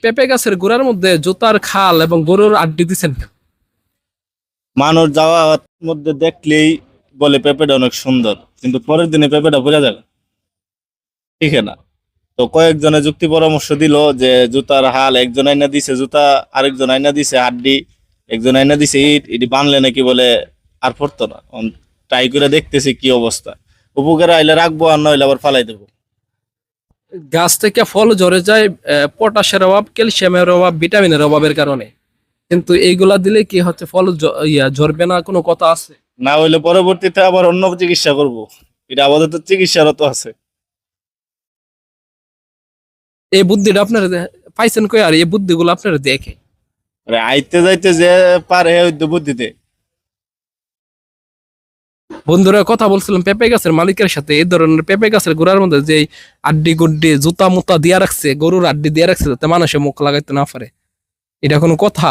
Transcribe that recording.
পেঁপে গাছের গোড়ার মধ্যে জুতার খাল এবং গরুর আড্ডি দিচ্ছেন? মানুষ যাওয়ার মধ্যে দেখলেই বলে পেঁপেটা অনেক সুন্দর, কিন্তু পরের দিনে পেঁপেটা বোঝা যায় না, ঠিক না? তো কয়েকজনে যুক্তি পরামর্শ দিল যে জুতার হাল, একজন আইনা দিছে জুতা, আরেকজন আইনা দিছে হাড্ডি, একজন আইনা দিছে ইট, এটি বানলে নাকি বলে আর পড়তো না। ট্রাই করে দেখতেছি কি অবস্থা, উপকারে আইলে রাখবো, আর নইলে আবার ফালাই দেবো। গাছ থেকে ফল ঝরে যায় পটাশের অভাব, ক্যালসিয়ামের অভাব, ভিটামিনের অভাবের কারণে। কিন্তু এইগুলা দিলে কি হচ্ছে, ফল ঝরবে না কোনো কথা আছে? না হইলে পরবর্তীতে আবার অন্য চিকিৎসা করব, এটা আপাতত চিকিৎসারত আছে। এই বুদ্ধিটা আপনারা পাইছেন কই, আর এই বুদ্ধিগুলো আপনারা দেখে? আরে আইতে যাইতে যে পারে ওই তো বুদ্ধিতে। বন্ধুরা কথা বলছিলাম পেঁপে গাছের মালিকের সাথে, এই ধরনের পেঁপে গাছের গোড়ার মধ্যে যে আড্ডি গুড্ডি জুতা মুতা দিয়া রাখছে, গরুর আড্ডি দিয়া রাখছে যাতে মানুষে মুখ লাগাইতে না পারে, এটা কোনো কথা?